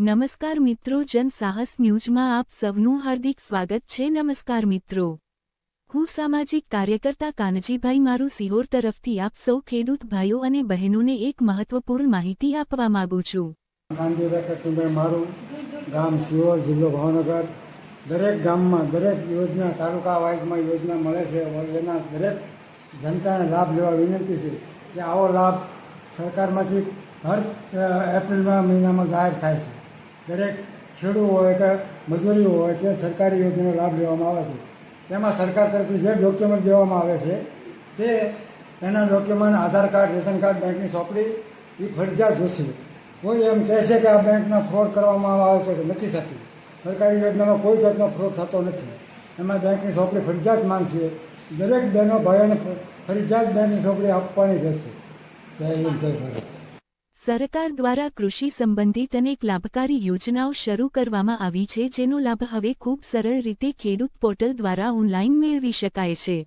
નમસ્કાર મિત્રો, જન સાહસ ન્યૂઝમાં આપ સૌનું હાર્દિક સ્વાગત છે। નમસ્કાર મિત્રો, હું સામાજિક કાર્યકર્તા કાનજીભાઈ મારું સિહોર તરફથી આપ સૌ ખેડૂત ભાઈઓ અને બહેનોને એક મહત્વપૂર્ણ માહિતી આપવા માંગુ છું। કાનજીભાઈ મારું ગામ સિહોર, જિલ્લો ભાવનગર। દરેક ગામમાં દરેક યોજના તાલુકા વાઇઝમાં યોજના મળે છે, એના દરેક જનતાને લાભ લેવા વિનંતી છે કે આવો લાભ સરકારમાંથી હર એપ્રિલ મહિનામાં જાહેર થાય છે। દરેક ખેડૂત હોય કે મજૂરી હોય કે સરકારી યોજનાનો લાભ લેવામાં આવે છે। તેમાં સરકાર તરફથી જે ડોક્યુમેન્ટ દેવામાં આવે છે તે એના ડોક્યુમેન્ટ આધાર કાર્ડ, રેશન કાર્ડ, બેંકની ચોપડી એ ફરજિયાત જોશે। કોઈ એમ કહે છે કે આ બેંકમાં ફ્રોડ કરવામાં આવે છે કે નથી થતી। સરકારી યોજનામાં કોઈ જાતનો ફ્રોડ થતો નથી। એમાં બેંકની ચોપડી ફરજિયાત માંગશે। દરેક બહેનો ભાઈઓને ફરજિયાત બેંકની ચોપડી આપવાની રહેશે। જય હિન્દ, જય ભારત। સરકાર દ્વારા કૃષિ સંબંધિત અનેક લાભકારી યોજનાઓ શરૂ કરવામાં આવી છે, જેનો લાભ હવે ખૂબ સરળ રીતે ખેડૂત પોર્ટલ દ્વારા ઓનલાઈન મેળવી શકાય છે।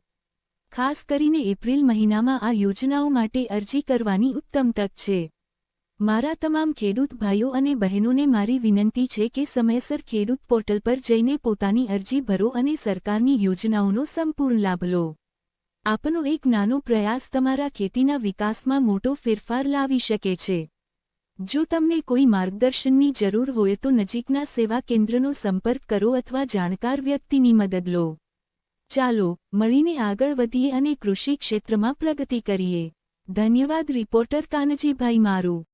ખાસ કરીને એપ્રિલ મહિનામાં આ યોજનાઓ માટે અરજી કરવાની ઉત્તમ તક છે। મારા તમામ ખેડૂત ભાઈઓ અને બહેનોને મારી વિનંતી છે કે સમયસર ખેડૂત પોર્ટલ પર જઈને પોતાની અરજી ભરો અને સરકારની યોજનાઓનો સંપૂર્ણ લાભ લો। આપનો એક નાનો પ્રયાસ તમારા ખેતીના વિકાસમાં મોટો ફેરફાર લાવી શકે છે। જો તમને કોઈ માર્ગદર્શનની જરૂર હોય તો નજીકના સેવા કેન્દ્રનો સંપર્ક કરો અથવા જાણકાર વ્યક્તિની મદદ લો। ચાલો મળીને આગળ વધીએ અને કૃષિ ક્ષેત્રમાં પ્રગતિ કરીએ। ધન્યવાદ। રિપોર્ટર કાનજીભાઈ મારું।